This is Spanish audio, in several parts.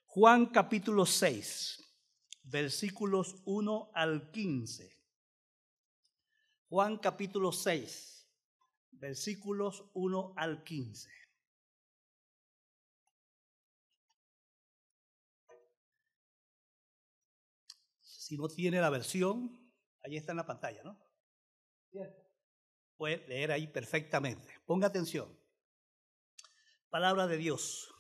Juan capítulo 6, versículos 1 al 15. Juan capítulo 6, versículos 1 al 15. Si no tiene la versión, ahí está en la pantalla, ¿no? Puede leer ahí perfectamente. Ponga atención. Palabra de Dios.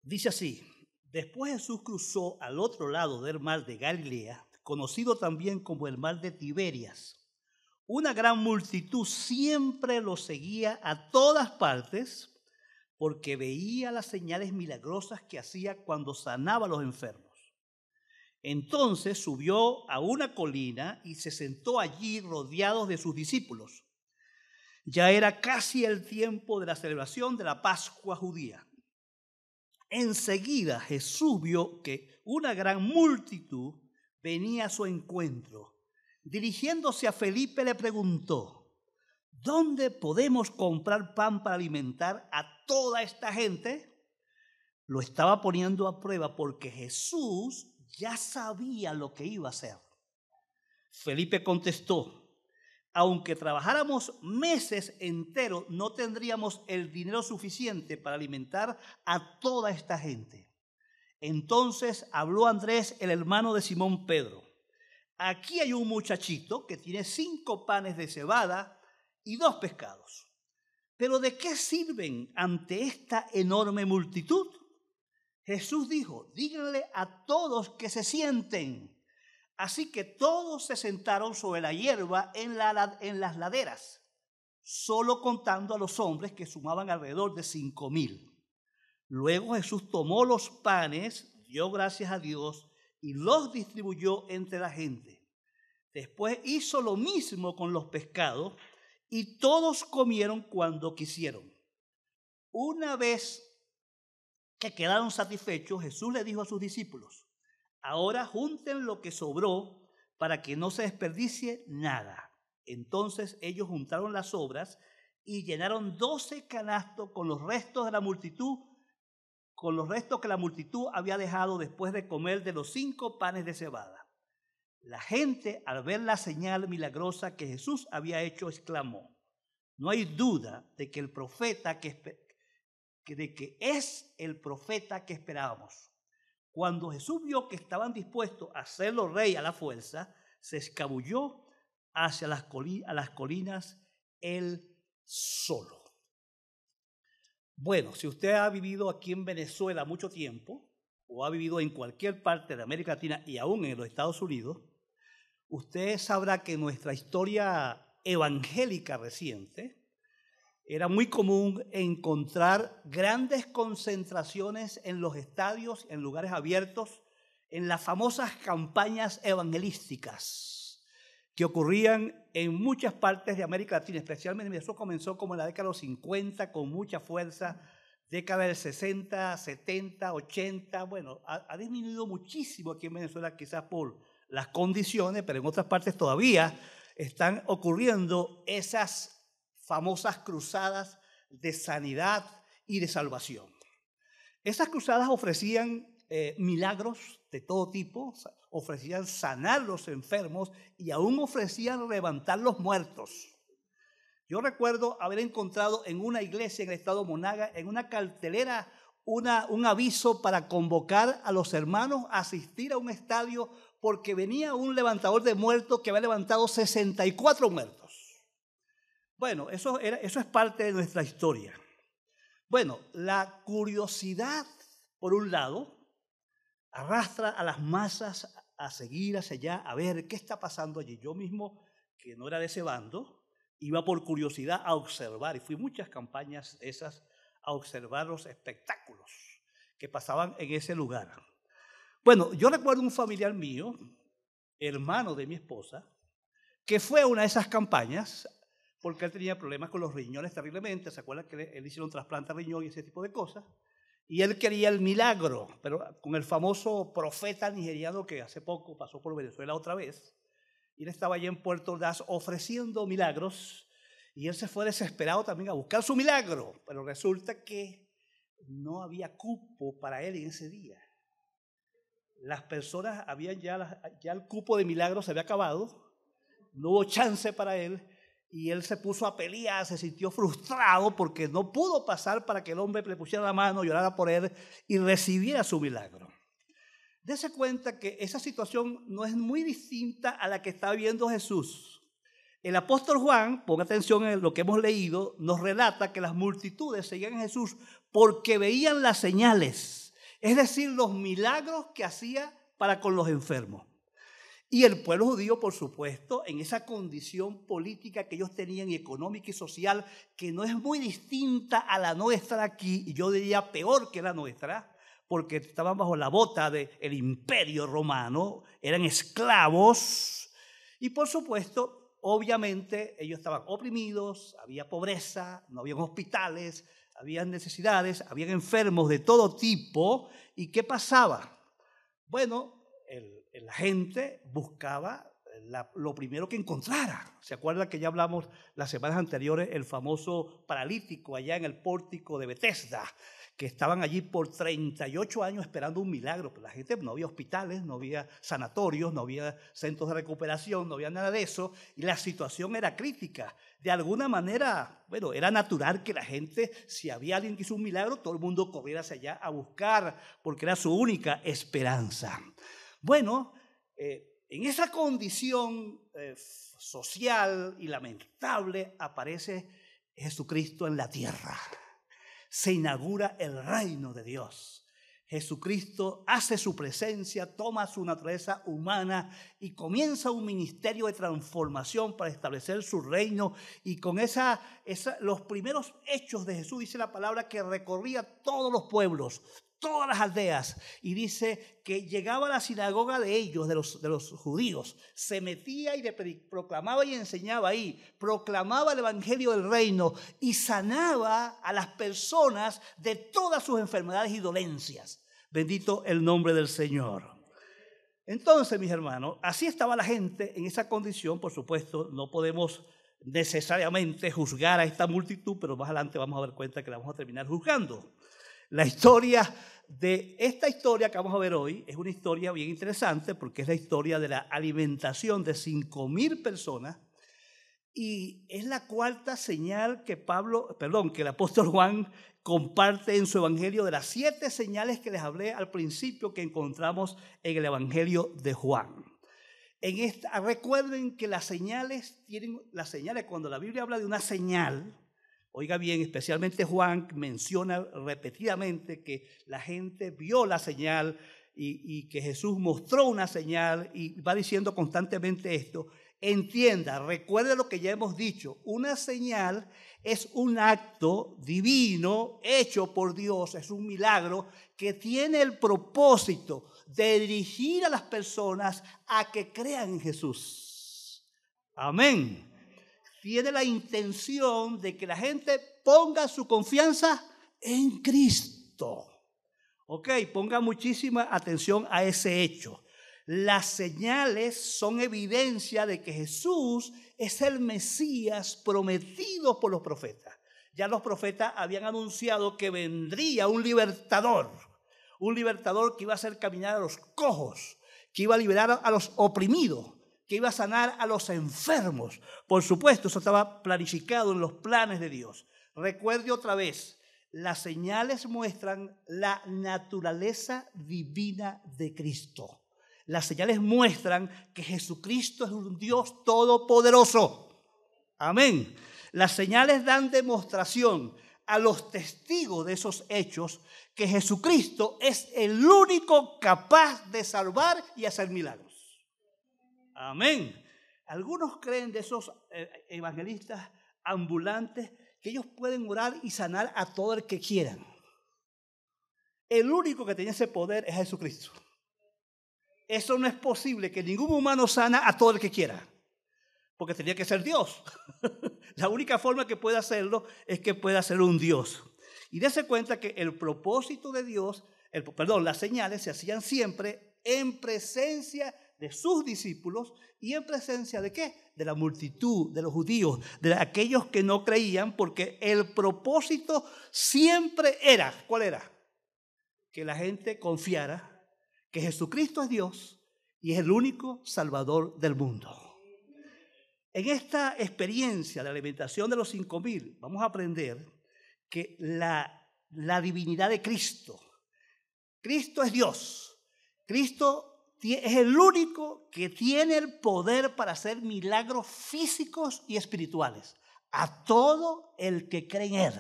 Dice así: después Jesús cruzó al otro lado del mar de Galilea, conocido también como el mar de Tiberias. Una gran multitud siempre lo seguía a todas partes porque veía las señales milagrosas que hacía cuando sanaba a los enfermos. Entonces subió a una colina y se sentó allí rodeado de sus discípulos. Ya era casi el tiempo de la celebración de la Pascua judía. Enseguida Jesús vio que una gran multitud venía a su encuentro. Dirigiéndose a Felipe le preguntó: ¿dónde podemos comprar pan para alimentar a toda esta gente? Lo estaba poniendo a prueba porque Jesús ya sabía lo que iba a hacer. Felipe contestó: aunque trabajáramos meses enteros, no tendríamos el dinero suficiente para alimentar a toda esta gente. Entonces habló Andrés, el hermano de Simón Pedro: aquí hay un muchachito que tiene 5 panes de cebada y 2 pescados. ¿Pero de qué sirven ante esta enorme multitud? Jesús dijo: díganle a todos que se sienten. Así que todos se sentaron sobre la hierba en las laderas, solo contando a los hombres, que sumaban alrededor de 5,000. Luego Jesús tomó los panes, dio gracias a Dios y los distribuyó entre la gente. Después hizo lo mismo con los pescados y todos comieron cuando quisieron. Una vez que quedaron satisfechos, Jesús le dijo a sus discípulos: ahora junten lo que sobró para que no se desperdicie nada. Entonces ellos juntaron las sobras y llenaron 12 canastos con los restos de la multitud, con los restos que la multitud había dejado después de comer de los 5 panes de cebada. La gente, al ver la señal milagrosa que Jesús había hecho, exclamó: no hay duda de que es el profeta que esperábamos. Cuando Jesús vio que estaban dispuestos a hacerlo rey a la fuerza, se escabulló hacia las colinas él solo. Bueno, si usted ha vivido aquí en Venezuela mucho tiempo, o ha vivido en cualquier parte de América Latina y aún en los Estados Unidos, usted sabrá que en nuestra historia evangélica reciente era muy común encontrar grandes concentraciones en los estadios, en lugares abiertos, en las famosas campañas evangelísticas que ocurrían en muchas partes de América Latina, especialmente. Eso comenzó como en la década de los 50 con mucha fuerza, década del 60, 70, 80. Bueno, ha disminuido muchísimo aquí en Venezuela, quizás por las condiciones, pero en otras partes todavía están ocurriendo esas famosas cruzadas de sanidad y de salvación. Esas cruzadas ofrecían milagros de todo tipo, ofrecían sanar los enfermos y aún ofrecían levantar los muertos. Yo recuerdo haber encontrado en una iglesia en el estado Monaga, en una cartelera, un aviso para convocar a los hermanos a asistir a un estadio porque venía un levantador de muertos que había levantado 64 muertos. Bueno, eso es parte de nuestra historia. Bueno, la curiosidad, por un lado, arrastra a las masas a seguir hacia allá, a ver qué está pasando allí. Yo mismo, que no era de ese bando, iba por curiosidad a observar, y fui muchas campañas esas a observar los espectáculos que pasaban en ese lugar. Bueno, yo recuerdo un familiar mío, hermano de mi esposa, que fue a una de esas campañas porque él tenía problemas con los riñones terriblemente. ¿Se acuerdan que él hicieron trasplante de riñón y ese tipo de cosas? Y él quería el milagro, pero con el famoso profeta nigeriano que hace poco pasó por Venezuela otra vez. Y él estaba allí en Puerto Ordaz ofreciendo milagros. Y él se fue desesperado también a buscar su milagro, pero resulta que no había cupo para él en ese día. Las personas habían ya el cupo de milagros se había acabado, no hubo chance para él y él se puso a pelear, se sintió frustrado porque no pudo pasar para que el hombre le pusiera la mano, llorara por él y recibiera su milagro. Dese cuenta que esa situación no es muy distinta a la que está viendo Jesús. El apóstol Juan, ponga atención en lo que hemos leído, nos relata que las multitudes seguían a Jesús porque veían las señales, es decir, los milagros que hacía para con los enfermos. Y el pueblo judío, por supuesto, en esa condición política que ellos tenían y económica y social, que no es muy distinta a la nuestra aquí, y yo diría peor que la nuestra, porque estaban bajo la bota del imperio romano, eran esclavos, y por supuesto, obviamente ellos estaban oprimidos, había pobreza, no había hospitales, había necesidades, había enfermos de todo tipo. ¿Y qué pasaba? Bueno, la gente buscaba lo primero que encontrara. ¿Se acuerdan que ya hablamos las semanas anteriores el famoso paralítico allá en el pórtico de Betesda, que estaban allí por 38 años esperando un milagro? Pero la gente, no había hospitales, no había sanatorios, no había centros de recuperación, no había nada de eso, y la situación era crítica. De alguna manera, bueno, era natural que la gente, si había alguien que hizo un milagro, todo el mundo corriera hacia allá a buscar, porque era su única esperanza. Bueno, en esa condición social y lamentable aparece Jesucristo en la tierra. Se inaugura el reino de Dios. Jesucristo hace su presencia, toma su naturaleza humana y comienza un ministerio de transformación para establecer su reino. Y con los primeros hechos de Jesús, dice la palabra que recorría todos los pueblos, todas las aldeas, y dice que llegaba a la sinagoga de ellos, de los judíos, se metía y le proclamaba y enseñaba ahí, proclamaba el evangelio del reino y sanaba a las personas de todas sus enfermedades y dolencias. Bendito el nombre del Señor. Entonces, mis hermanos, así estaba la gente en esa condición. Por supuesto, no podemos necesariamente juzgar a esta multitud, pero más adelante vamos a dar cuenta que la vamos a terminar juzgando. La historia de esta historia que vamos a ver hoy es una historia bien interesante porque es la historia de la alimentación de 5,000 personas y es la cuarta señal que el apóstol Juan comparte en su evangelio de las 7 señales que les hablé al principio que encontramos en el evangelio de Juan. Recuerden que las señales, cuando la Biblia habla de una señal, oiga bien, especialmente Juan menciona repetidamente que la gente vio la señal y que Jesús mostró una señal y va diciendo constantemente esto. Entienda, recuerde lo que ya hemos dicho, una señal es un acto divino hecho por Dios, es un milagro que tiene el propósito de dirigir a las personas a que crean en Jesús. Amén. Tiene la intención de que la gente ponga su confianza en Cristo. Ok, ponga muchísima atención a ese hecho. Las señales son evidencia de que Jesús es el Mesías prometido por los profetas. Ya los profetas habían anunciado que vendría un libertador que iba a hacer caminar a los cojos, que iba a liberar a los oprimidos, que iba a sanar a los enfermos. Por supuesto, eso estaba planificado en los planes de Dios. Recuerde otra vez, las señales muestran la naturaleza divina de Cristo. Las señales muestran que Jesucristo es un Dios todopoderoso. Amén. Las señales dan demostración a los testigos de esos hechos que Jesucristo es el único capaz de salvar y hacer milagros. Amén. Algunos creen de esos evangelistas ambulantes que ellos pueden orar y sanar a todo el que quieran. El único que tenía ese poder es Jesucristo. Eso no es posible, que ningún humano sana a todo el que quiera, porque tenía que ser Dios. La única forma que puede hacerlo es que pueda ser un Dios. Y dése cuenta que el propósito de Dios, las señales se hacían siempre en presencia de sus discípulos y en presencia de ¿qué? De la multitud, de los judíos, de aquellos que no creían, porque el propósito siempre era, ¿cuál era? Que la gente confiara que Jesucristo es Dios y es el único Salvador del mundo. En esta experiencia de la alimentación de los 5,000, vamos a aprender que la divinidad de Cristo es Dios. Cristo es el único que tiene el poder para hacer milagros físicos y espirituales a todo el que cree en Él.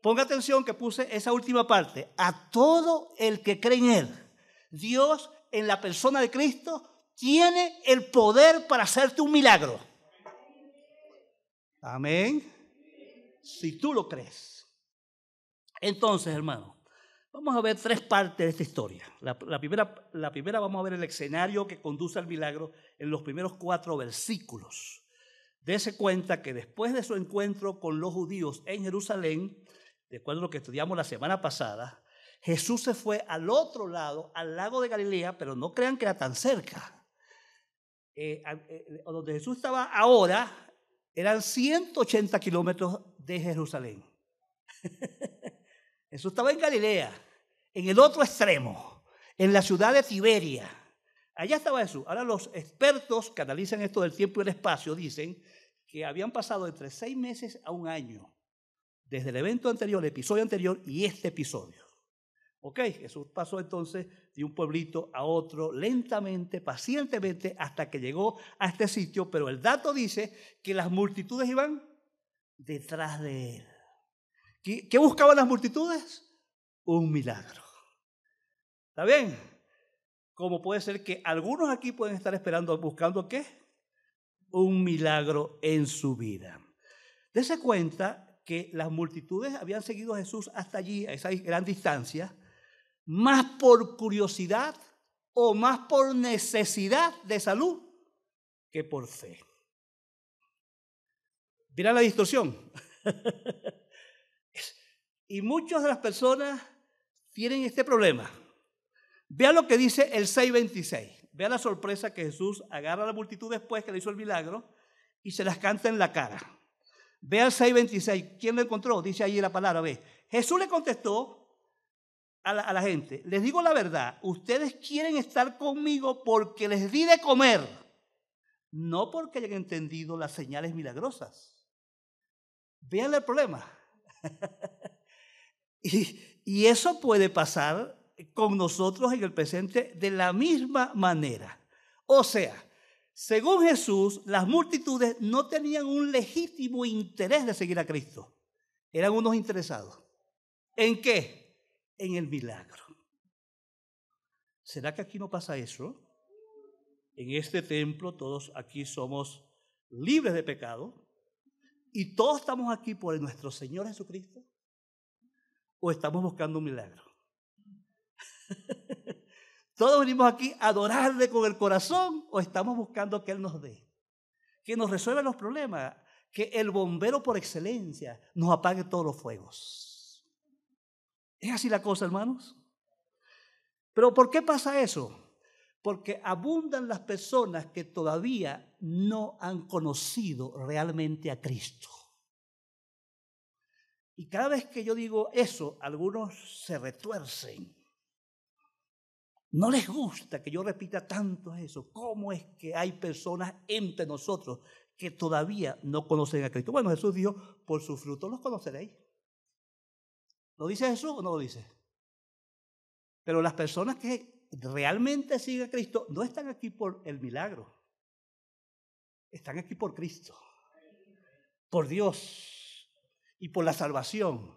Ponga atención que puse esa última parte. A todo el que cree en Él. Dios, en la persona de Cristo, tiene el poder para hacerte un milagro. Amén. Si tú lo crees. Entonces, hermano, vamos a ver 3 partes de esta historia. La primera vamos a ver el escenario que conduce al milagro en los primeros 4 versículos. Dese cuenta que después de su encuentro con los judíos en Jerusalén, de acuerdo a lo que estudiamos la semana pasada, Jesús se fue al otro lado, al lago de Galilea, pero no crean que era tan cerca. Donde Jesús estaba ahora eran 180 kilómetros de Jerusalén. Jesús estaba en Galilea, en el otro extremo, en la ciudad de Tiberia. Allá estaba Jesús. Ahora los expertos que analizan esto del tiempo y el espacio dicen que habían pasado entre 6 meses a 1 año, desde el evento anterior, el episodio anterior y este episodio. Ok, Jesús pasó entonces de un pueblito a otro lentamente, pacientemente, hasta que llegó a este sitio, pero el dato dice que las multitudes iban detrás de él. ¿Qué buscaban las multitudes? Un milagro. ¿Está bien? Como puede ser que algunos aquí pueden estar esperando, buscando ¿qué? Un milagro en su vida. Dese cuenta que las multitudes habían seguido a Jesús hasta allí, a esa gran distancia, más por curiosidad o más por necesidad de salud que por fe. ¿Verán la distorsión? Y muchas de las personas tienen este problema. Vean lo que dice el 6:26. Vean la sorpresa que Jesús agarra a la multitud después que le hizo el milagro y se las canta en la cara. Vean el 6:26. ¿Quién lo encontró? Dice ahí la palabra. Ve. Jesús le contestó a la gente, les digo la verdad, ustedes quieren estar conmigo porque les di de comer, no porque hayan entendido las señales milagrosas. Vean el problema. Y eso puede pasar con nosotros en el presente de la misma manera. O sea, según Jesús, las multitudes no tenían un legítimo interés de seguir a Cristo. Eran unos interesados. ¿En qué? En el milagro. ¿Será que aquí no pasa eso? En este templo todos aquí somos libres de pecado y todos estamos aquí por nuestro Señor Jesucristo. ¿O estamos buscando un milagro? ¿Todos venimos aquí a adorarle con el corazón o estamos buscando que Él nos dé? Que nos resuelva los problemas, que el bombero por excelencia nos apague todos los fuegos. ¿Es así la cosa, hermanos? ¿Pero por qué pasa eso? Porque abundan las personas que todavía no han conocido realmente a Cristo. Y cada vez que yo digo eso, algunos se retuercen. No les gusta que yo repita tanto eso. ¿Cómo es que hay personas entre nosotros que todavía no conocen a Cristo? Bueno, Jesús dijo, por sus frutos los conoceréis. ¿Lo dice Jesús o no lo dice? Pero las personas que realmente siguen a Cristo no están aquí por el milagro. Están aquí por Cristo, por Dios y por la salvación.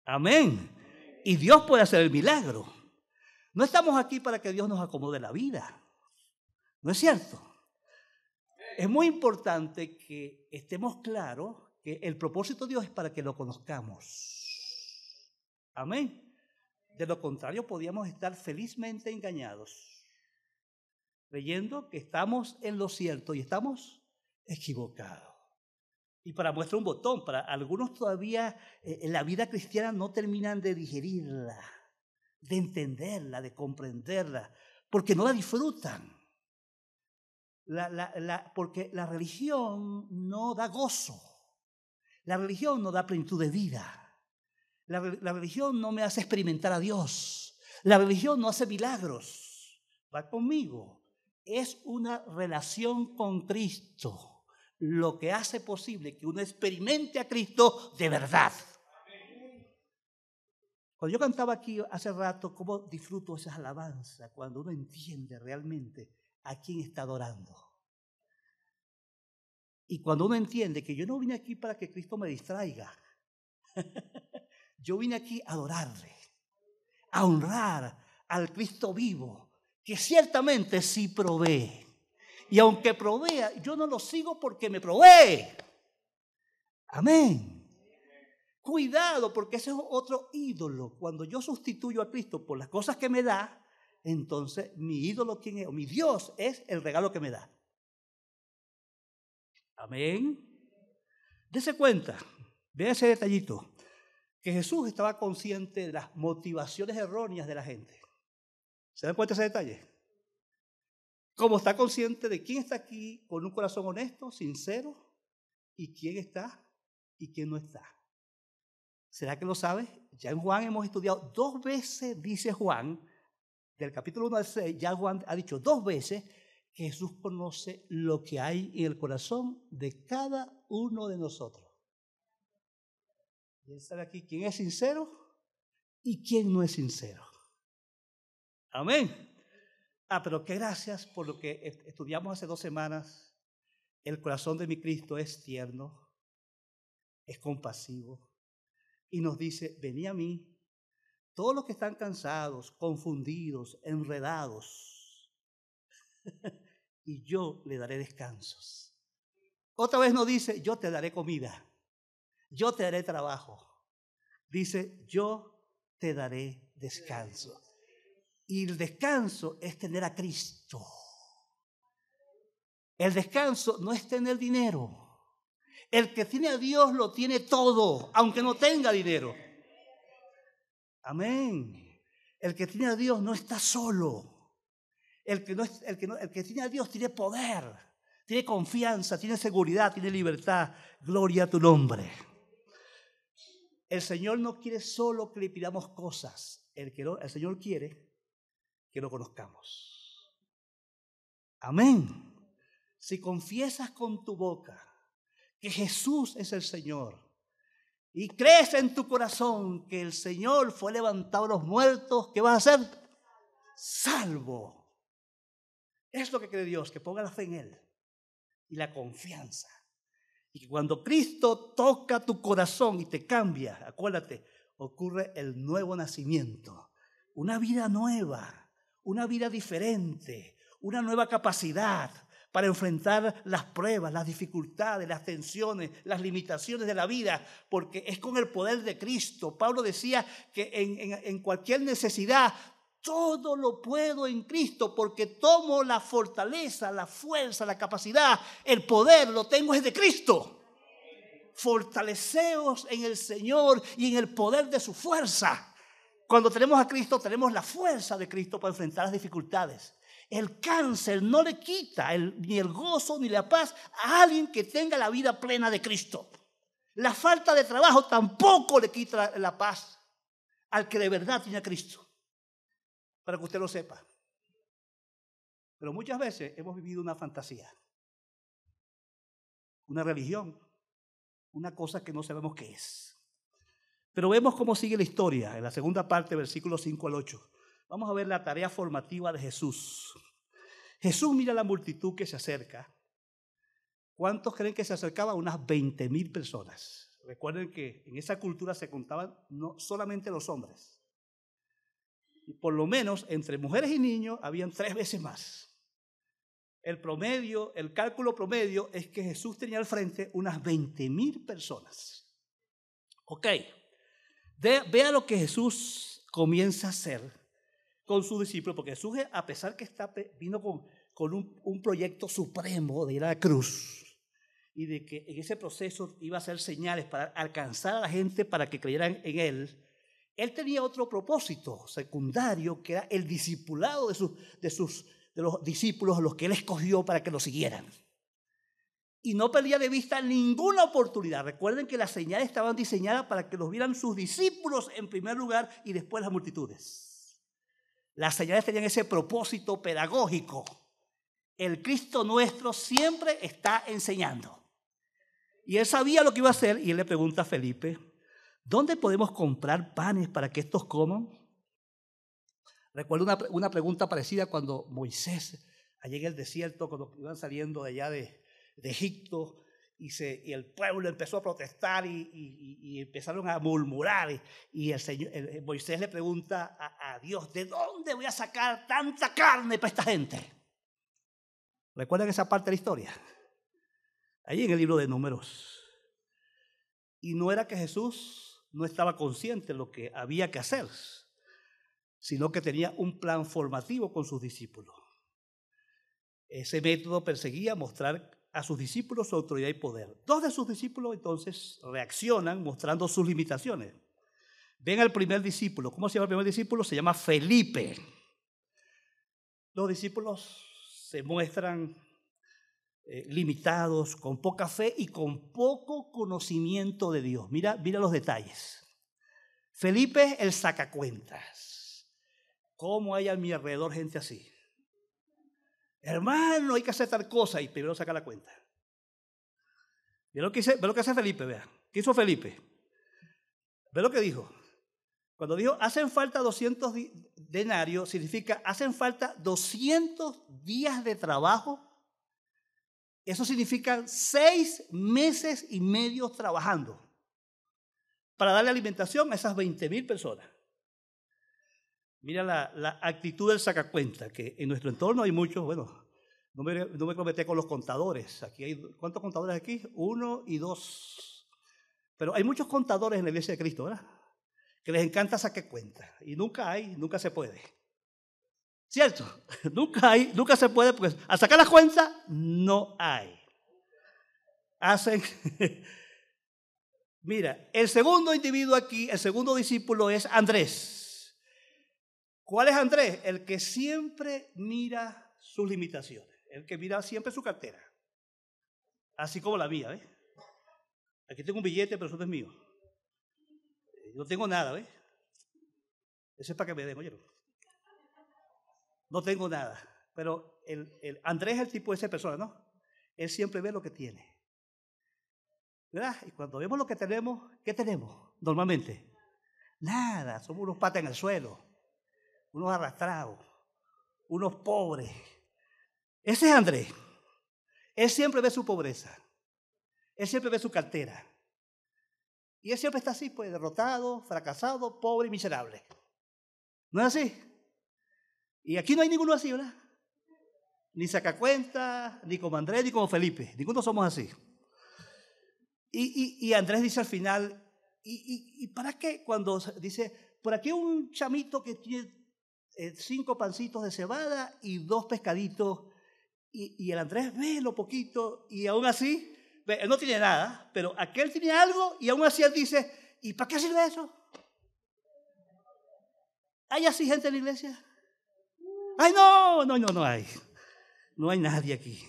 Amén. Y Dios puede hacer el milagro. No estamos aquí para que Dios nos acomode la vida. ¿No es cierto? Es muy importante que estemos claros que el propósito de Dios es para que lo conozcamos. Amén. De lo contrario, podríamos estar felizmente engañados, creyendo que estamos en lo cierto y estamos equivocados. Y para muestra un botón, para algunos todavía en la vida cristiana no terminan de digerirla, de entenderla, de comprenderla, porque no la disfrutan. Porque la religión no da gozo. La religión no da plenitud de vida. La religión no me hace experimentar a Dios. La religión no hace milagros. Va conmigo. Es una relación con Cristo lo que hace posible que uno experimente a Cristo de verdad. Cuando yo cantaba aquí hace rato, cómo disfruto esas alabanzas, cuando uno entiende realmente a quién está adorando. Y cuando uno entiende que yo no vine aquí para que Cristo me distraiga. Yo vine aquí a adorarle, a honrar al Cristo vivo, que ciertamente sí provee. Y aunque provea, yo no lo sigo porque me provee. Amén. Cuidado, porque ese es otro ídolo. Cuando yo sustituyo a Cristo por las cosas que me da, entonces mi ídolo, ¿quién es? Mi Dios es el regalo que me da. Amén. Dese cuenta, vea ese detallito, que Jesús estaba consciente de las motivaciones erróneas de la gente. ¿Se dan cuenta de ese detalle? Como está consciente de quién está aquí con un corazón honesto, sincero, y quién está y quién no está. ¿Será que lo sabes? Ya en Juan hemos estudiado 2 veces, dice Juan, del capítulo 1 al 6, ya Juan ha dicho 2 veces que Jesús conoce lo que hay en el corazón de cada uno de nosotros. Y él sabe aquí quién es sincero y quién no es sincero. Amén. Pero qué gracias por lo que estudiamos hace 2 semanas. El corazón de mi Cristo es tierno, es compasivo y nos dice, venid a mí, todos los que están cansados, confundidos, enredados, y yo le daré descansos. Otra vez nos dice, yo te daré comida, yo te daré trabajo. Dice, yo te daré descanso. Y el descanso es tener a Cristo. El descanso no es tener dinero. El que tiene a Dios lo tiene todo, aunque no tenga dinero. Amén. El que tiene a Dios no está solo. El que tiene a Dios tiene poder, tiene confianza, tiene seguridad, tiene libertad. Gloria a tu nombre. El Señor no quiere solo que le pidamos cosas. El Señor quiere que lo conozcamos. Amén. Si confiesas con tu boca que Jesús es el Señor y crees en tu corazón que el Señor fue levantado de los muertos, ¿qué vas a hacer? Salvo. Es lo que quiere Dios, que ponga la fe en Él y la confianza. Y que cuando Cristo toca tu corazón y te cambia, acuérdate, ocurre el nuevo nacimiento. Una vida nueva, una vida diferente, una nueva capacidad para enfrentar las pruebas, las dificultades, las tensiones, las limitaciones de la vida, porque es con el poder de Cristo. Pablo decía que en cualquier necesidad, todo lo puedo en Cristo, porque tomo la fortaleza, la fuerza, la capacidad, el poder, lo tengo es de Cristo. Fortaleceos en el Señor y en el poder de su fuerza. Cuando tenemos a Cristo, tenemos la fuerza de Cristo para enfrentar las dificultades. El cáncer no le quita ni el gozo ni la paz a alguien que tenga la vida plena de Cristo. La falta de trabajo tampoco le quita la paz al que de verdad tiene a Cristo. Para que usted lo sepa. Pero muchas veces hemos vivido una fantasía, una religión, una cosa que no sabemos qué es. Pero vemos cómo sigue la historia en la segunda parte, versículos 5 al 8. Vamos a ver la tarea formativa de Jesús. Jesús mira a la multitud que se acerca. ¿Cuántos creen que se acercaban? Unas 20,000 personas. Recuerden que en esa cultura se contaban no solamente los hombres. Y por lo menos entre mujeres y niños habían 3 veces más. El cálculo promedio es que Jesús tenía al frente unas 20,000 personas. Ok, vea lo que Jesús comienza a hacer con sus discípulos, porque Jesús, a pesar que vino con un proyecto supremo de ir a la cruz y de que en ese proceso iba a hacer señales para alcanzar a la gente para que creyeran en Él, Él tenía otro propósito secundario que era el discipulado de sus de los discípulos a los que Él escogió para que lo siguieran. Y no perdía de vista ninguna oportunidad. Recuerden que las señales estaban diseñadas para que los vieran sus discípulos en primer lugar y después las multitudes. Las señales tenían ese propósito pedagógico. El Cristo nuestro siempre está enseñando. Y Él sabía lo que iba a hacer y Él le pregunta a Felipe, ¿dónde podemos comprar panes para que estos coman? Recuerdo una pregunta parecida cuando Moisés, allá en el desierto, cuando iban saliendo de allá de Egipto, y el pueblo empezó a protestar y empezaron a murmurar. Y Moisés le pregunta a Dios, ¿de dónde voy a sacar tanta carne para esta gente? ¿Recuerdan esa parte de la historia? Ahí en el libro de Números. Y no era que Jesús no estaba consciente de lo que había que hacer, sino que tenía un plan formativo con sus discípulos. Ese método perseguía mostrar a sus discípulos su autoridad y poder. Dos de sus discípulos entonces reaccionan mostrando sus limitaciones. Ven al primer discípulo. ¿Cómo se llama el primer discípulo? Se llama Felipe. Los discípulos se muestran limitados, con poca fe y con poco conocimiento de Dios. Mira los detalles. Felipe el sacacuentas. ¿Cómo hay a mi alrededor gente así? Hermano, hay que hacer tal cosa y primero saca la cuenta. Ve lo que hace Felipe, vea. ¿Qué hizo Felipe? Ve lo que dijo. Cuando dijo, hacen falta 200 denarios, significa, hacen falta 200 días de trabajo. Eso significa 6 meses y medio trabajando para darle alimentación a esas 20,000 personas. Mira la actitud del sacacuenta, que en nuestro entorno hay muchos, bueno, no me comete con los contadores. Aquí hay, ¿cuántos contadores aquí? 1 y 2. Pero hay muchos contadores en la iglesia de Cristo, ¿verdad? Que les encanta sacar cuentas. Y nunca se puede. ¿Cierto? Nunca se puede, porque al sacar las cuentas, no hay. Mira, el segundo individuo aquí, el segundo discípulo es Andrés. ¿Cuál es Andrés? El que siempre mira sus limitaciones, el que mira siempre su cartera, así como la mía, ¿ves? Aquí tengo un billete, pero eso no es mío. No tengo nada, ¿ves? Eso es para que me den, oye. No tengo nada, pero el Andrés es el tipo de esa persona, ¿no? Él siempre ve lo que tiene, ¿verdad? Y cuando vemos lo que tenemos, ¿qué tenemos normalmente? Nada, somos unos patas en el suelo. Unos arrastrados, unos pobres. Ese es Andrés. Él siempre ve su pobreza. Él siempre ve su cartera. Y él siempre está así, pues, derrotado, fracasado, pobre y miserable. ¿No es así? Y aquí no hay ninguno así, ¿verdad? Ni sacacuentas, ni como Andrés, ni como Felipe. Ninguno somos así. Y Andrés dice al final, ¿y para qué? Cuando dice, por aquí un chamito que tiene 5 pancitos de cebada y 2 pescaditos. Y el Andrés ve lo poquito y aún así, él no tiene nada, pero aquel tiene algo y aún así él dice, ¿y para qué sirve eso? ¿Hay así gente en la iglesia? ¡Ay, no hay! No hay nadie aquí.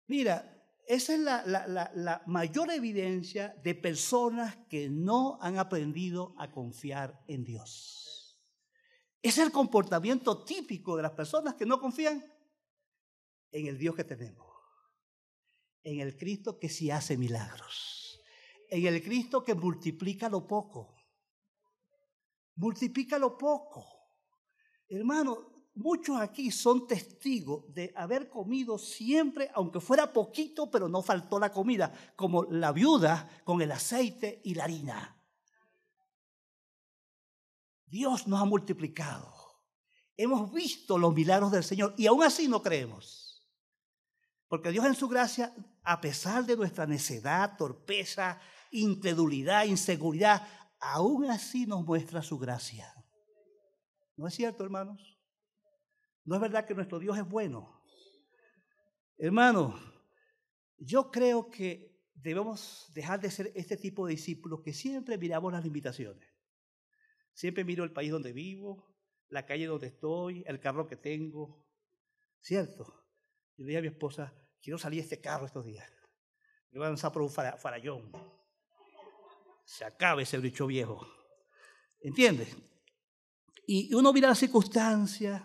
Mira, esa es la mayor evidencia de personas que no han aprendido a confiar en Dios. Es el comportamiento típico de las personas que no confían en el Dios que tenemos, en el Cristo que sí hace milagros, en el Cristo que multiplica lo poco. Multiplica lo poco. Hermano, muchos aquí son testigos de haber comido siempre, aunque fuera poquito, pero no faltó la comida, como la viuda con el aceite y la harina. Dios nos ha multiplicado. Hemos visto los milagros del Señor y aún así no creemos. Porque Dios en su gracia, a pesar de nuestra necedad, torpeza, incredulidad, inseguridad, aún así nos muestra su gracia. ¿No es cierto, hermanos? ¿No es verdad que nuestro Dios es bueno? Hermano, yo creo que debemos dejar de ser este tipo de discípulos que siempre miramos las limitaciones. Siempre miro el país donde vivo, la calle donde estoy, el carro que tengo, ¿cierto? Yo le dije a mi esposa, quiero salir de este carro estos días. Me voy a lanzar por un farallón. Se acabe ese bicho viejo. ¿Entiendes? Y uno mira las circunstancias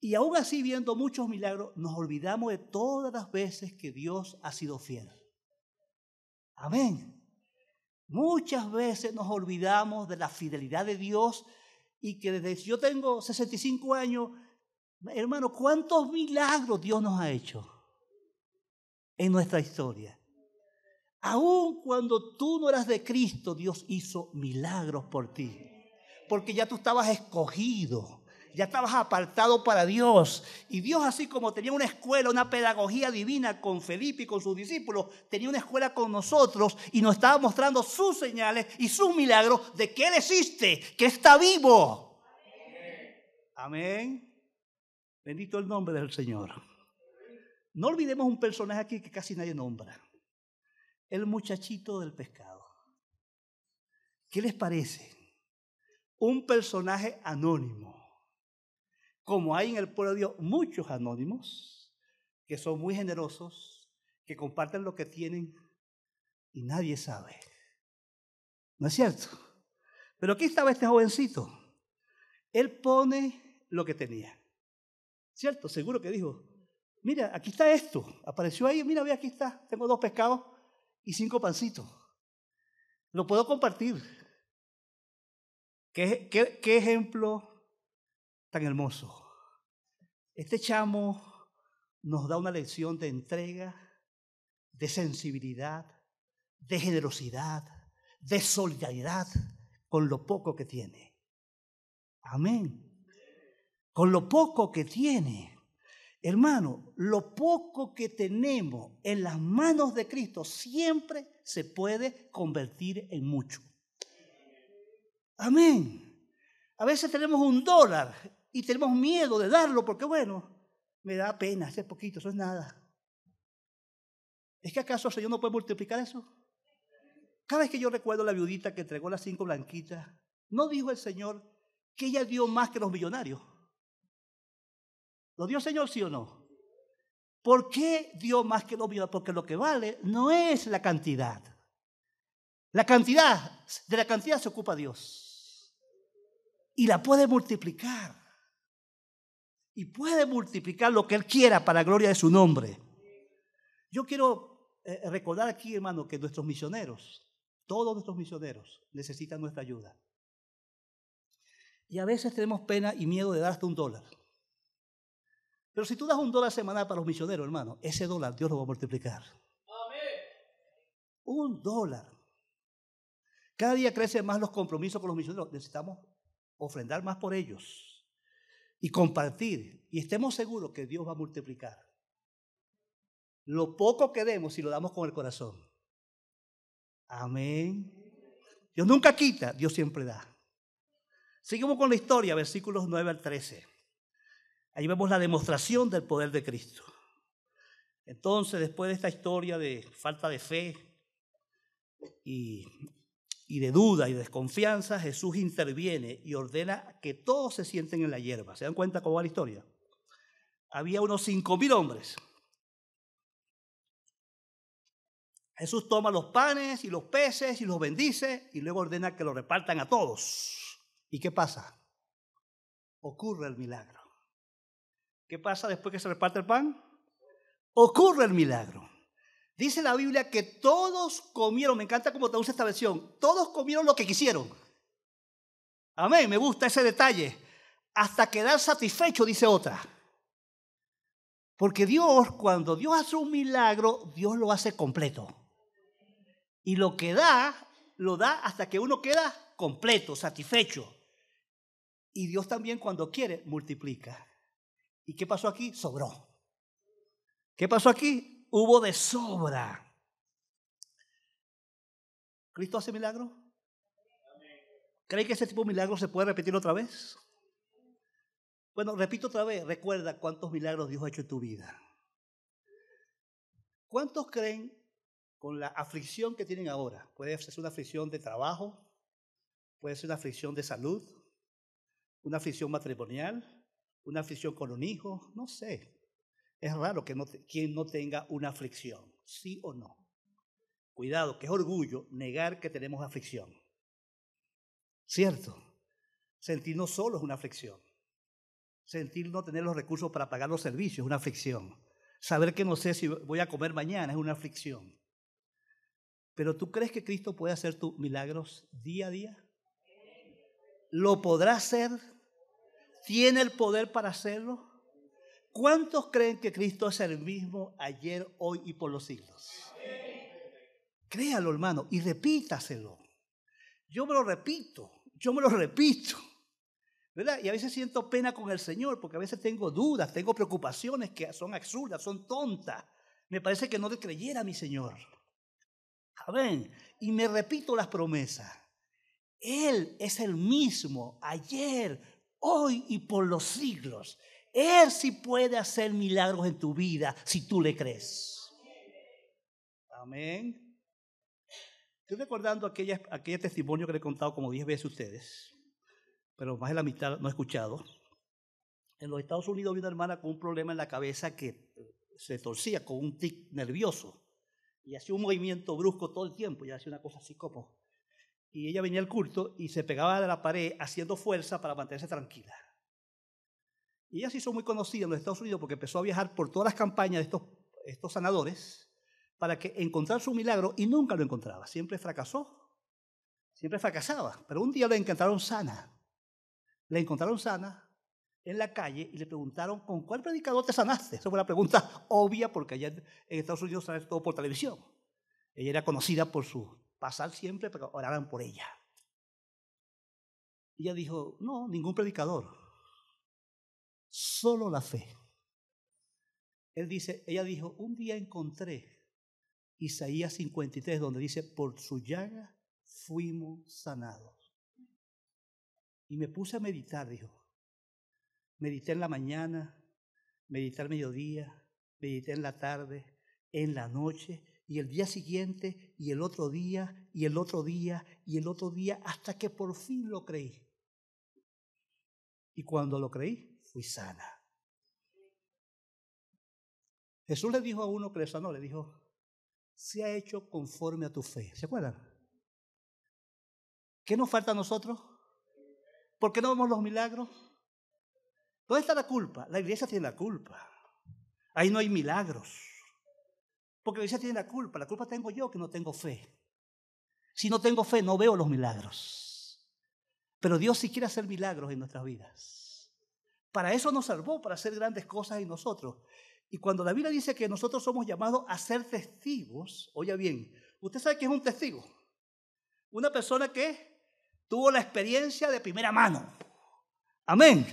y aún así viendo muchos milagros, nos olvidamos de todas las veces que Dios ha sido fiel. Amén. Muchas veces nos olvidamos de la fidelidad de Dios y que desde yo tengo 65 años, hermano, ¿cuántos milagros Dios nos ha hecho en nuestra historia? Aún cuando tú no eras de Cristo, Dios hizo milagros por ti. Porque ya tú estabas escogido, ya estabas apartado para Dios. Y Dios, así como tenía una escuela, una pedagogía divina con Felipe y con sus discípulos, tenía una escuela con nosotros y nos estaba mostrando sus señales y sus milagros de que Él existe, que está vivo. Amén. Bendito el nombre del Señor. No olvidemos un personaje aquí que casi nadie nombra. El muchachito del pescado. ¿Qué les parece? Un personaje anónimo. Como hay en el pueblo de Dios muchos anónimos que son muy generosos, que comparten lo que tienen y nadie sabe. ¿No es cierto? Pero aquí estaba este jovencito. Él pone lo que tenía. ¿Cierto? Seguro que dijo, mira, aquí está esto. Apareció ahí, mira, ve, aquí está. Tengo 2 pescados y 5 pancitos. Lo puedo compartir. ¿Qué ejemplo tan hermoso? Este chamo nos da una lección de entrega, de sensibilidad, de generosidad, de solidaridad con lo poco que tiene. Amén. Con lo poco que tiene. Hermano, lo poco que tenemos en las manos de Cristo siempre se puede convertir en mucho. Amén. A veces tenemos $1 y tenemos miedo de darlo porque, bueno, me da pena hacer poquito, eso es nada. ¿Es que acaso el Señor no puede multiplicar eso? Cada vez que yo recuerdo a la viudita que entregó las 5 blanquitas, ¿no dijo el Señor que ella dio más que los millonarios? ¿Lo dio el Señor, sí o no? ¿Por qué dio más que los millonarios? Porque lo que vale no es la cantidad. De la cantidad se ocupa Dios. Y la puede multiplicar. Y puede multiplicar lo que Él quiera para la gloria de su nombre. Yo quiero recordar aquí, hermano, que nuestros misioneros, todos nuestros misioneros necesitan nuestra ayuda. Y a veces tenemos pena y miedo de dar hasta $1. Pero si tú das $1 semanal para los misioneros, hermano, ese $1 Dios lo va a multiplicar. Amén. $1. Cada día crecen más los compromisos con los misioneros. Necesitamos ofrendar más por ellos y compartir. Y estemos seguros que Dios va a multiplicar. Lo poco que demos si lo damos con el corazón. Amén. Dios nunca quita, Dios siempre da. Seguimos con la historia, versículos 9 al 13. Ahí vemos la demostración del poder de Cristo. Entonces, después de esta historia de falta de fe y de duda y de desconfianza, Jesús interviene y ordena que todos se sienten en la hierba. ¿Se dan cuenta cómo va la historia? Había unos 5,000 hombres. Jesús toma los panes y los peces y los bendice y luego ordena que los repartan a todos. ¿Y qué pasa? Ocurre el milagro. ¿Qué pasa después que se reparte el pan? Ocurre el milagro. Dice la Biblia que todos comieron, me encanta cómo traduce esta versión, todos comieron lo que quisieron. Amén, me gusta ese detalle. Hasta quedar satisfecho, dice otra. Porque Dios, cuando Dios hace un milagro, Dios lo hace completo. Y lo que da, lo da hasta que uno queda completo, satisfecho. Y Dios también cuando quiere, multiplica. ¿Y qué pasó aquí? Sobró. ¿Qué pasó aquí? Hubo de sobra. ¿Cristo hace milagro? ¿Cree que ese tipo de milagro se puede repetir otra vez? Bueno, repito otra vez. Recuerda cuántos milagros Dios ha hecho en tu vida. ¿Cuántos creen con la aflicción que tienen ahora? Puede ser una aflicción de trabajo, puede ser una aflicción de salud, una aflicción matrimonial, una aflicción con un hijo, no sé. Es raro que quien no tenga una aflicción, ¿sí o no? Cuidado, que es orgullo negar que tenemos aflicción. ¿Cierto? Sentirnos solos es una aflicción. Sentir no tener los recursos para pagar los servicios es una aflicción. Saber que no sé si voy a comer mañana es una aflicción. Pero ¿tú crees que Cristo puede hacer tus milagros día a día? ¿Lo podrá hacer? ¿Tiene el poder para hacerlo? ¿Cuántos creen que Cristo es el mismo ayer, hoy y por los siglos? Créalo, hermano, y repítaselo. Yo me lo repito, ¿verdad? Y a veces siento pena con el Señor, porque a veces tengo dudas, tengo preocupaciones que son absurdas, son tontas. Me parece que no le creyera a mi Señor. Amén. Y me repito las promesas. Él es el mismo ayer, hoy y por los siglos. Él sí puede hacer milagros en tu vida si tú le crees. Amén. Estoy recordando aquel testimonio que le he contado como 10 veces a ustedes, pero más de la mitad no he escuchado. En los Estados Unidos había una hermana con un problema en la cabeza que se torcía con un tic nervioso y hacía un movimiento brusco todo el tiempo y hacía una cosa así como. Y ella venía al culto y se pegaba a la pared haciendo fuerza para mantenerse tranquila. Y ella se hizo muy conocida en los Estados Unidos porque empezó a viajar por todas las campañas de estos sanadores para que encontrar su milagro y nunca lo encontraba. Siempre fracasó, siempre fracasaba. Pero un día la encontraron sana. La encontraron sana en la calle y le preguntaron, ¿con cuál predicador te sanaste? Esa fue la pregunta obvia porque allá en Estados Unidos sale todo por televisión. Ella era conocida por su pasar siempre, pero oraban por ella. Y ella dijo, no, ningún predicador, solo la fe. Ella dijo, un día encontré Isaías 53, donde dice, por su llaga fuimos sanados. Y me puse a meditar, dijo. Medité en la mañana, medité al mediodía, medité en la tarde, en la noche, y el día siguiente, y el otro día, y el otro día, y el otro día, hasta que por fin lo creí. Y cuando lo creí, fui sana. Jesús le dijo a uno que le sanó, le dijo, se ha hecho conforme a tu fe. ¿Se acuerdan? ¿Qué nos falta a nosotros? ¿Por qué no vemos los milagros? ¿Dónde está la culpa? La iglesia tiene la culpa. Ahí no hay milagros. Porque la iglesia tiene la culpa tengo yo que no tengo fe. Si no tengo fe, no veo los milagros. Pero Dios sí quiere hacer milagros en nuestras vidas. Para eso nos salvó, para hacer grandes cosas en nosotros. Y cuando la Biblia dice que nosotros somos llamados a ser testigos, oiga bien, ¿usted sabe qué es un testigo? Una persona que tuvo la experiencia de primera mano. Amén.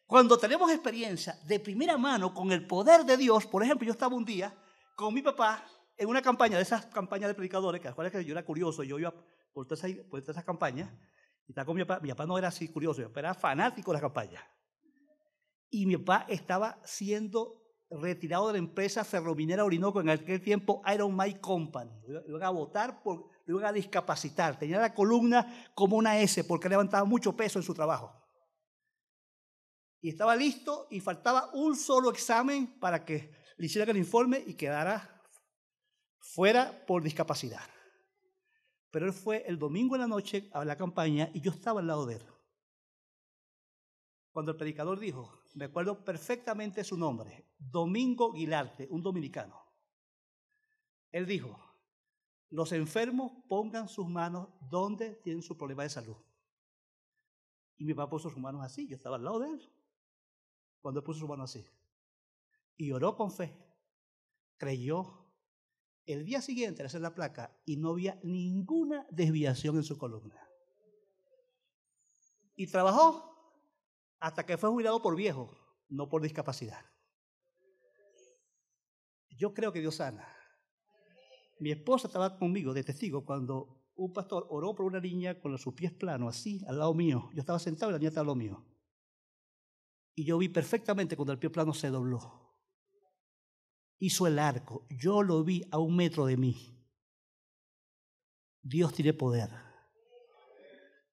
Cuando tenemos experiencia de primera mano con el poder de Dios, por ejemplo, yo estaba un día con mi papá en una campaña, de esas campañas de predicadores, que acuérdense que yo era curioso, yo iba por todas esas campañas, y estaba con mi papá no era así curioso, mi papá era fanático de las campañas. Y mi papá estaba siendo retirado de la empresa ferrominera Orinoco, en aquel tiempo Iron Mine Company. Lo iban a votar, lo iban a discapacitar. Tenía la columna como una S porque levantaba mucho peso en su trabajo. Y estaba listo y faltaba un solo examen para que le hicieran el informe y quedara fuera por discapacidad. Pero él fue el domingo en la noche a la campaña y yo estaba al lado de él. Cuando el predicador dijo, me acuerdo perfectamente su nombre, Domingo Guilarte, un dominicano. Él dijo, los enfermos pongan sus manos donde tienen su problema de salud. Y mi papá puso sus manos así, yo estaba al lado de él. Cuando él puso sus manos así. Y oró con fe, creyó. El día siguiente le hacer la placa y no había ninguna desviación en su columna. Y trabajó hasta que fue jubilado por viejo, no por discapacidad. Yo creo que Dios sana. Mi esposa estaba conmigo de testigo cuando un pastor oró por una niña con sus pies planos, así, al lado mío. Yo estaba sentado y la niña estaba al lado mío. Y yo vi perfectamente cuando el pie plano se dobló. Hizo el arco. Yo lo vi a 1 metro de mí. Dios tiene poder.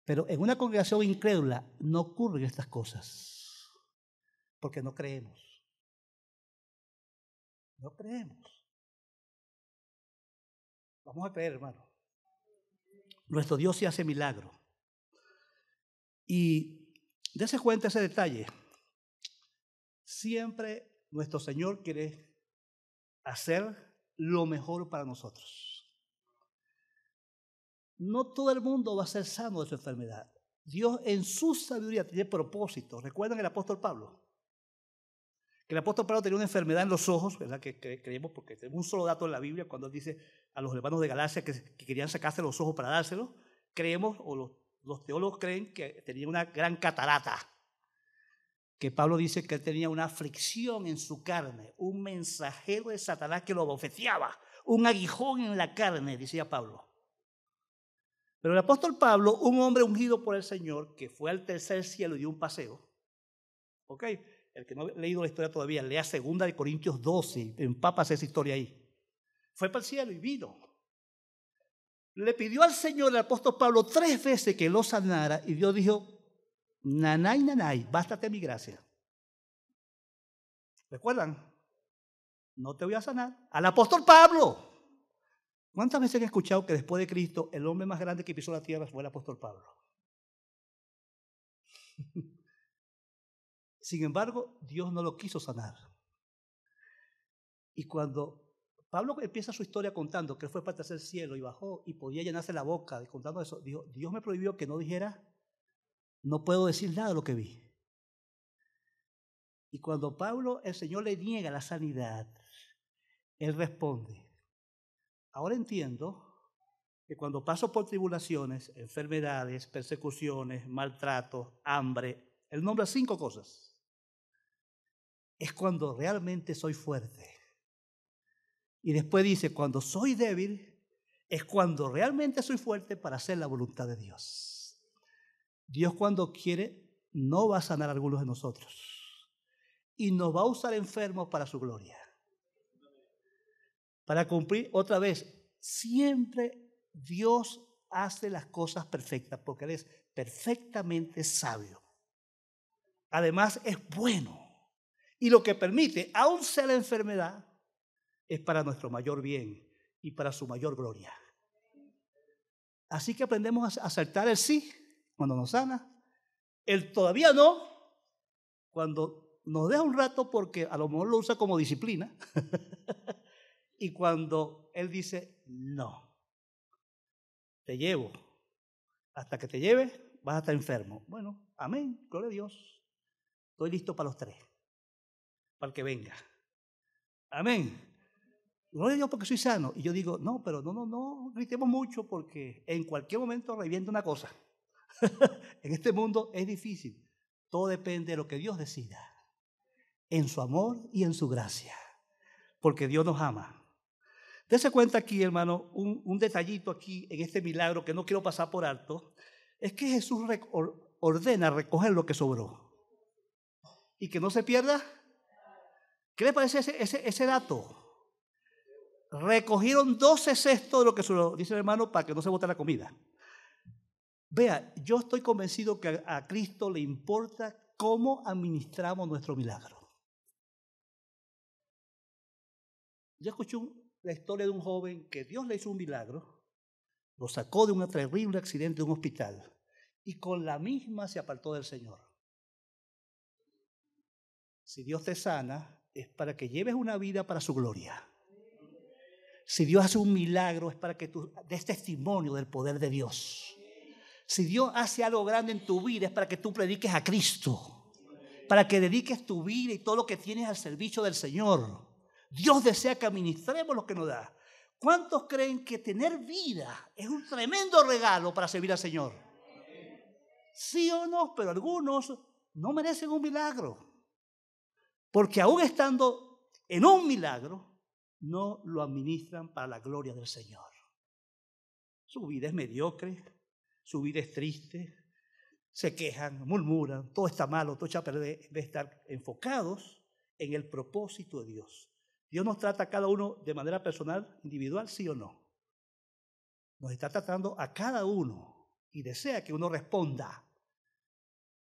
Pero en una congregación incrédula no ocurren estas cosas, porque no creemos. No creemos. Vamos a creer, hermano. Nuestro Dios sí hace milagros. Y dése cuenta ese detalle. Siempre nuestro Señor quiere hacer lo mejor para nosotros. No todo el mundo va a ser sano de su enfermedad. Dios en su sabiduría tiene propósitos. ¿Recuerdan el apóstol Pablo? Que el apóstol Pablo tenía una enfermedad en los ojos, ¿verdad? Que creemos porque tenemos un solo dato en la Biblia cuando él dice a los hermanos de Galacia que querían sacarse los ojos para dárselos. Creemos, o los teólogos creen que tenía una gran catarata. Que Pablo dice que él tenía una aflicción en su carne, un mensajero de Satanás que lo bofeteaba, un aguijón en la carne, decía Pablo. Pero el apóstol Pablo, un hombre ungido por el Señor, que fue al tercer cielo y dio un paseo, ¿ok? El que no ha leído la historia todavía, lea 2 Corintios 12, empápase esa historia ahí. Fue para el cielo y vino. Le pidió al Señor, el apóstol Pablo, 3 veces que lo sanara y Dios dijo, nanay, nanay, bástate mi gracia. ¿Recuerdan? No te voy a sanar. Al apóstol Pablo. ¿Cuántas veces han escuchado que después de Cristo el hombre más grande que pisó la tierra fue el apóstol Pablo? Sin embargo, Dios no lo quiso sanar. Y cuando Pablo empieza su historia contando que él fue para el tercer cielo y bajó y podía llenarse la boca contando eso, dijo, Dios me prohibió que no dijera, no puedo decir nada de lo que vi. Y cuando Pablo, el Señor le niega la sanidad, él responde, ahora entiendo que cuando paso por tribulaciones, enfermedades, persecuciones, maltratos, hambre, él nombra 5 cosas. Es cuando realmente soy fuerte. Y después dice, cuando soy débil, es cuando realmente soy fuerte para hacer la voluntad de Dios. Dios cuando quiere, no va a sanar a algunos de nosotros. Y nos va a usar enfermos para su gloria. Para cumplir otra vez, siempre Dios hace las cosas perfectas porque Él es perfectamente sabio. Además es bueno. Y lo que permite, aun sea la enfermedad, es para nuestro mayor bien y para su mayor gloria. Así que aprendemos a aceptar el sí cuando nos sana, el todavía no cuando nos deja un rato porque a lo mejor lo usa como disciplina y cuando Él dice no, te llevo, hasta que te lleves vas a estar enfermo. Bueno, amén, gloria a Dios, estoy listo para los 3, para el que venga. Amén. Gloria a Dios porque soy sano. Y yo digo, no, pero no gritemos mucho porque en cualquier momento revienta una cosa. En este mundo es difícil. Todo depende de lo que Dios decida. En su amor y en su gracia. Porque Dios nos ama. Dese cuenta aquí, hermano, un detallito aquí en este milagro que no quiero pasar por alto. Es que Jesús ordena recoger lo que sobró. Y que no se pierda. ¿Qué le parece ese dato? Recogieron 12 cestos de lo que sobró, dice el hermano, para que no se bote la comida. Vea, yo estoy convencido que a Cristo le importa cómo administramos nuestro milagro. Yo escuché la historia de un joven que Dios le hizo un milagro, lo sacó de un terrible accidente de un hospital y con la misma se apartó del Señor. Si Dios te sana, es para que lleves una vida para su gloria. Si Dios hace un milagro, es para que tú des testimonio del poder de Dios. Si Dios hace algo grande en tu vida, es para que tú prediques a Cristo, para que dediques tu vida y todo lo que tienes al servicio del Señor. Dios desea que administremos lo que nos da. ¿Cuántos creen que tener vida es un tremendo regalo para servir al Señor? Sí o no, pero algunos no merecen un milagro. Porque aún estando en un milagro, no lo administran para la gloria del Señor. Su vida es mediocre, su vida es triste, se quejan, murmuran, todo está malo, todo echa a perder, en vez de estar enfocados en el propósito de Dios. Dios nos trata a cada uno de manera personal, individual, sí o no. Nos está tratando a cada uno y desea que uno responda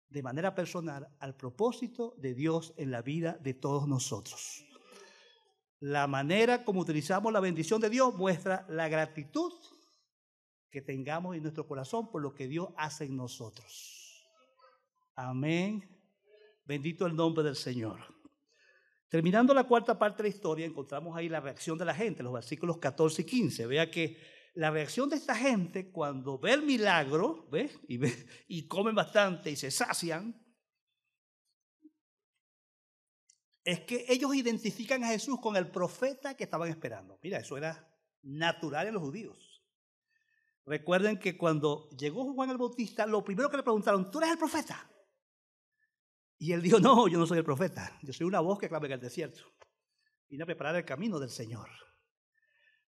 de manera personal al propósito de Dios en la vida de todos nosotros. La manera como utilizamos la bendición de Dios muestra la gratitud que tengamos en nuestro corazón por lo que Dios hace en nosotros. Amén. Bendito el nombre del Señor. Terminando la cuarta parte de la historia, encontramos ahí la reacción de la gente, los versículos 14 y 15. Vea que la reacción de esta gente cuando ve el milagro, ¿ves? Y comen bastante y se sacian, es que ellos identifican a Jesús con el profeta que estaban esperando. Mira, eso era natural en los judíos. Recuerden que cuando llegó Juan el Bautista, lo primero que le preguntaron, ¿tú eres el profeta? Y él dijo, no, yo no soy el profeta, yo soy una voz que clama en el desierto. Vine a preparar el camino del Señor.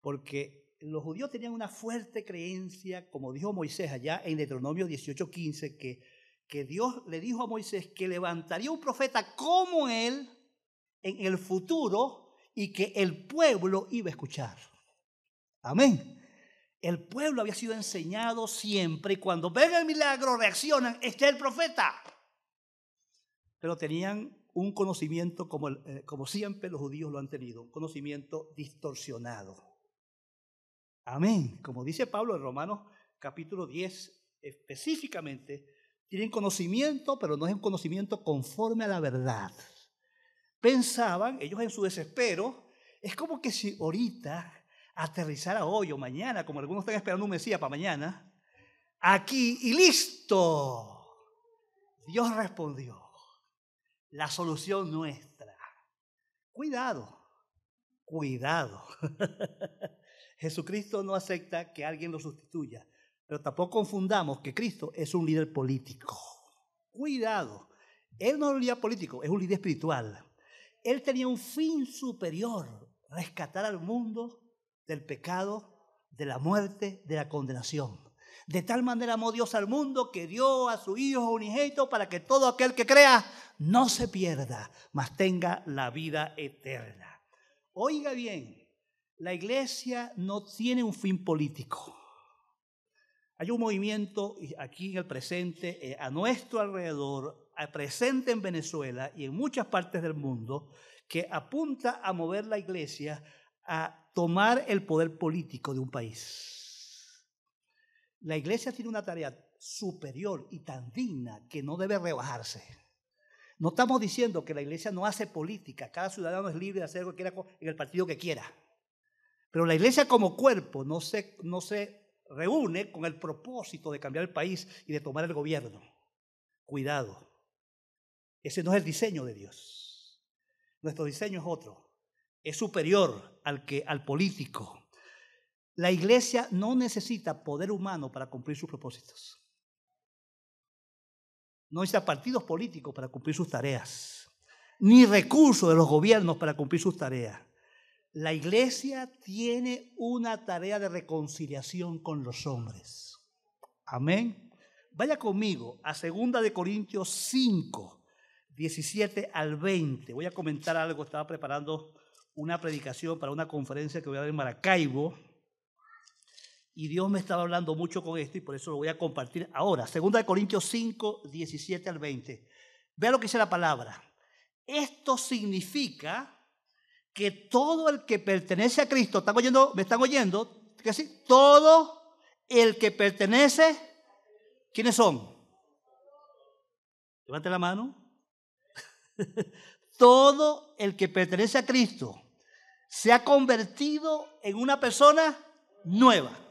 Porque los judíos tenían una fuerte creencia, como dijo Moisés allá en Deuteronomio 18:15, que Dios le dijo a Moisés que levantaría un profeta como él en el futuro y que el pueblo iba a escuchar. Amén. El pueblo había sido enseñado siempre y cuando ven el milagro reaccionan, este es el profeta. Pero tenían un conocimiento como siempre los judíos lo han tenido, un conocimiento distorsionado. Amén. Como dice Pablo en Romanos capítulo 10, específicamente, tienen conocimiento, pero no es un conocimiento conforme a la verdad. Pensaban, ellos en su desespero, es como que si ahorita aterrizara hoy o mañana, como algunos están esperando un Mesías para mañana, aquí y listo. Dios respondió. La solución nuestra. Cuidado, cuidado. Jesucristo no acepta que alguien lo sustituya, pero tampoco confundamos que Cristo es un líder político. Cuidado, Él no es un líder político, es un líder espiritual. Él tenía un fin superior, rescatar al mundo del pecado, de la muerte, de la condenación. De tal manera amó Dios al mundo que dio a su Hijo unigénito para que todo aquel que crea no se pierda, mas tenga la vida eterna. Oiga bien, la iglesia no tiene un fin político. Hay un movimiento aquí en el presente, a nuestro alrededor, presente en Venezuela y en muchas partes del mundo, que apunta a mover la iglesia a tomar el poder político de un país. La iglesia tiene una tarea superior y tan digna que no debe rebajarse. No estamos diciendo que la iglesia no hace política, cada ciudadano es libre de hacer lo que quiera en el partido que quiera. Pero la iglesia como cuerpo no se reúne con el propósito de cambiar el país y de tomar el gobierno. Cuidado, ese no es el diseño de Dios. Nuestro diseño es otro, es superior al político. La iglesia no necesita poder humano para cumplir sus propósitos. No necesita partidos políticos para cumplir sus tareas, ni recursos de los gobiernos para cumplir sus tareas. La iglesia tiene una tarea de reconciliación con los hombres. Amén. Vaya conmigo a 2 de Corintios 5, 17 al 20. Voy a comentar algo, estaba preparando una predicación para una conferencia que voy a dar en Maracaibo. Y Dios me estaba hablando mucho con esto y por eso lo voy a compartir ahora. 2 de Corintios 5, 17 al 20. Vea lo que dice la palabra. Esto significa que todo el que pertenece a Cristo, ¿están oyendo? ¿Me están oyendo? ¿Que sí? Todo el que pertenece, ¿quiénes son? Levante la mano. Todo el que pertenece a Cristo se ha convertido en una persona nueva.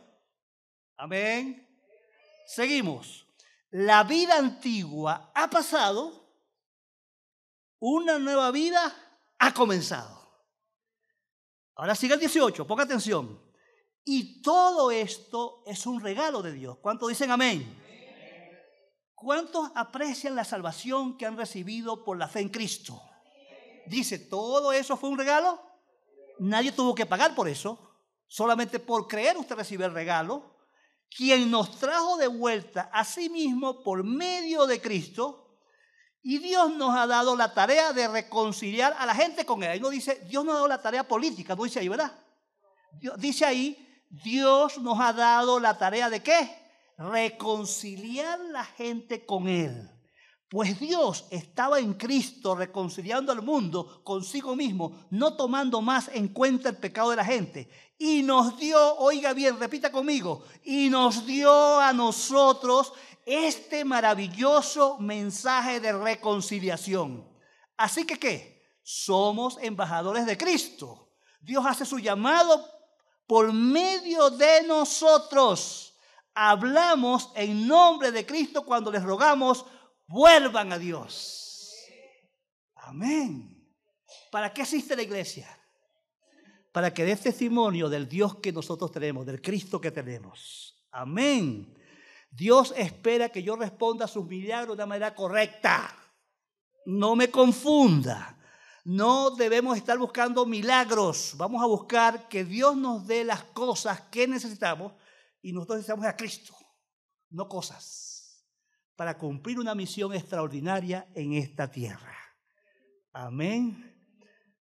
Amén. Seguimos. La vida antigua ha pasado, una nueva vida ha comenzado. Ahora sigue el 18, ponga atención. Y todo esto es un regalo de Dios. ¿Cuántos dicen amén? ¿Cuántos aprecian la salvación que han recibido por la fe en Cristo? Dice, ¿todo eso fue un regalo? Nadie tuvo que pagar por eso. Solamente por creer usted recibe el regalo. Quien nos trajo de vuelta a sí mismo por medio de Cristo. Y Dios nos ha dado la tarea de reconciliar a la gente con Él. Ahí no dice, Dios nos ha dado la tarea política, no dice ahí, ¿verdad? Dice ahí, Dios nos ha dado la tarea de ¿qué? reconciliar la gente con Él. Pues Dios estaba en Cristo reconciliando al mundo consigo mismo, no tomando más en cuenta el pecado de la gente. Y nos dio, oiga bien, repita conmigo, y nos dio a nosotros este maravilloso mensaje de reconciliación. Así que, ¿qué? Somos embajadores de Cristo. Dios hace su llamado por medio de nosotros. Hablamos en nombre de Cristo cuando les rogamos, vuelvan a Dios. Amén. ¿Para qué existe la iglesia? Para que dé testimonio del Dios que nosotros tenemos, del Cristo que tenemos. Amén. Dios espera que yo responda a sus milagros de una manera correcta. No me confunda. No debemos estar buscando milagros. Vamos a buscar que Dios nos dé las cosas que necesitamos y nosotros necesitamos a Cristo, no cosas, para cumplir una misión extraordinaria en esta tierra. Amén.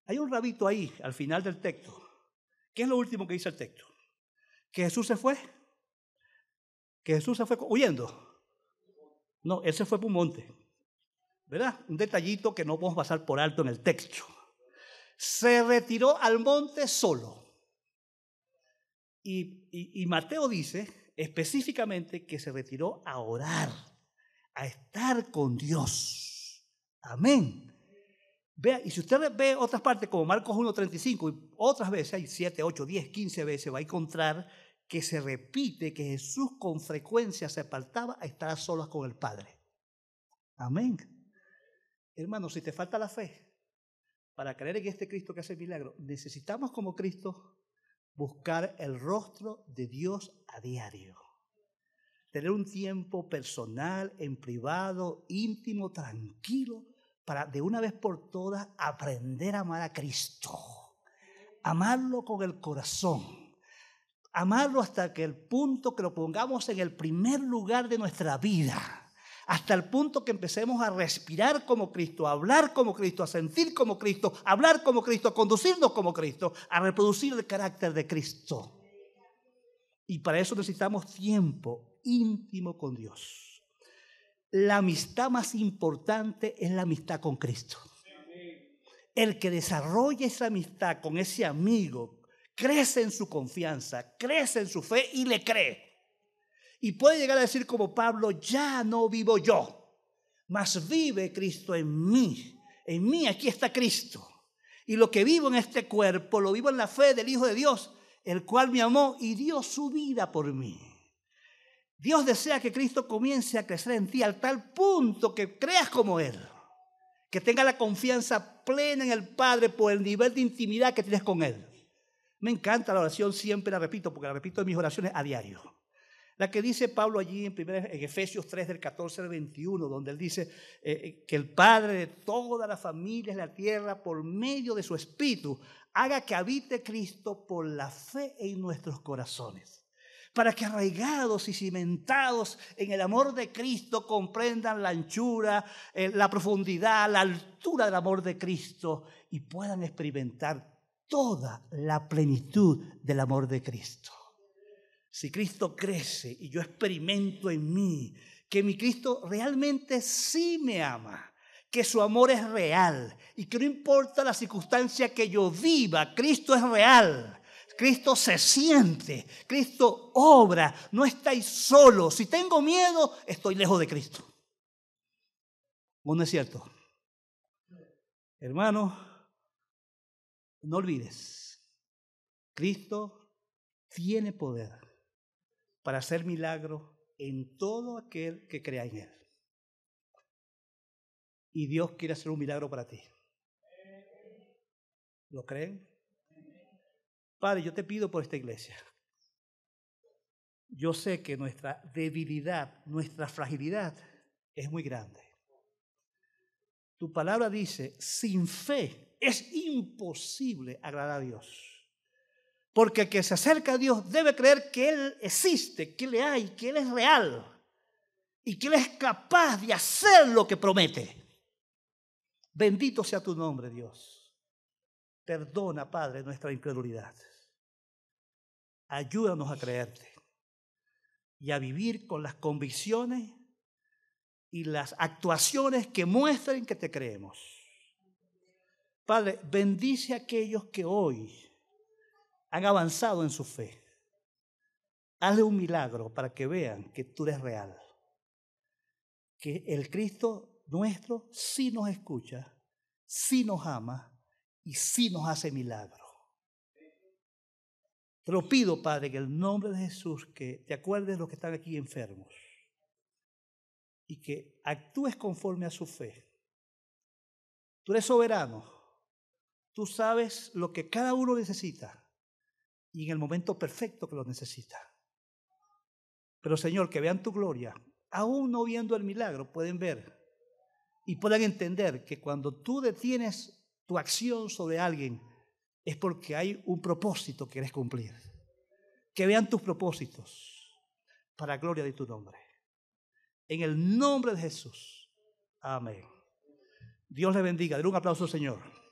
Hay un rabito ahí al final del texto. ¿Qué es lo último que dice el texto? ¿Que Jesús se fue? ¿Que Jesús se fue huyendo? No, Él se fue por un monte. ¿Verdad? Un detallito que no podemos pasar por alto en el texto. Se retiró al monte solo. Y Mateo dice específicamente que se retiró a orar, a estar con Dios. Amén. Vea, y si usted ve otras partes como Marcos 1:35 y otras veces, hay 7, 8, 10, 15 veces, va a encontrar que se repite que Jesús con frecuencia se apartaba a estar a solas con el Padre. Amén. Hermano, si te falta la fe para creer en este Cristo que hace milagros, necesitamos como Cristo buscar el rostro de Dios a diario. Tener un tiempo personal, en privado, íntimo, tranquilo, para de una vez por todas aprender a amar a Cristo. Amarlo con el corazón. Amarlo hasta que el punto que lo pongamos en el primer lugar de nuestra vida. Hasta el punto que empecemos a respirar como Cristo, a hablar como Cristo, a sentir como Cristo, a hablar como Cristo, a conducirnos como Cristo, a reproducir el carácter de Cristo. Y para eso necesitamos tiempo íntimo con Dios. La amistad más importante es la amistad con Cristo. El que desarrolla esa amistad con ese amigo crece en su confianza, crece en su fe y le cree. Y puede llegar a decir como Pablo, ya no vivo yo, mas vive Cristo en mí. En mí aquí está Cristo. Y lo que vivo en este cuerpo, lo vivo en la fe del Hijo de Dios, el cual me amó y dio su vida por mí. Dios desea que Cristo comience a crecer en ti al tal punto que creas como Él. Que tenga la confianza plena en el Padre por el nivel de intimidad que tienes con Él. Me encanta la oración, siempre la repito, porque la repito en mis oraciones a diario. La que dice Pablo allí en Efesios 3 del 14 al 21, donde él dice que el Padre de todas las familias de la tierra, por medio de su Espíritu, haga que habite Cristo por la fe en nuestros corazones, para que arraigados y cimentados en el amor de Cristo comprendan la anchura, la profundidad, la altura del amor de Cristo y puedan experimentar toda la plenitud del amor de Cristo. Si Cristo crece y yo experimento en mí que mi Cristo realmente sí me ama, que su amor es real y que no importa la circunstancia que yo viva, Cristo es real. Cristo se siente, Cristo obra, no estáis solos. Si tengo miedo, estoy lejos de Cristo. ¿O no es cierto? Hermano, no olvides, Cristo tiene poder para hacer milagros en todo aquel que crea en Él. Y Dios quiere hacer un milagro para ti. ¿Lo creen? Padre, yo te pido por esta iglesia. Yo sé que nuestra debilidad, nuestra fragilidad es muy grande. Tu palabra dice, sin fe es imposible agradar a Dios. Porque el que se acerca a Dios debe creer que Él existe, que Él hay, que Él es real y que Él es capaz de hacer lo que promete. Bendito sea tu nombre, Dios. Perdona, Padre, nuestra incredulidad. Ayúdanos a creerte. y a vivir con las convicciones y las actuaciones que muestren que te creemos. Padre, bendice a aquellos que hoy han avanzado en su fe. Hazle un milagro para que vean que tú eres real. Que el Cristo nuestro sí nos escucha, sí nos ama y sí nos hace milagros. Te lo pido, Padre, en el nombre de Jesús, que te acuerdes de los que están aquí enfermos y que actúes conforme a su fe. Tú eres soberano. Tú sabes lo que cada uno necesita y en el momento perfecto que lo necesita. Pero, Señor, que vean tu gloria. Aún no viendo el milagro, pueden ver y puedan entender que cuando tú detienes tu acción sobre alguien, es porque hay un propósito que quieres cumplir. Que vean tus propósitos para gloria de tu nombre. En el nombre de Jesús. Amén. Dios le bendiga. Denle un aplauso al Señor.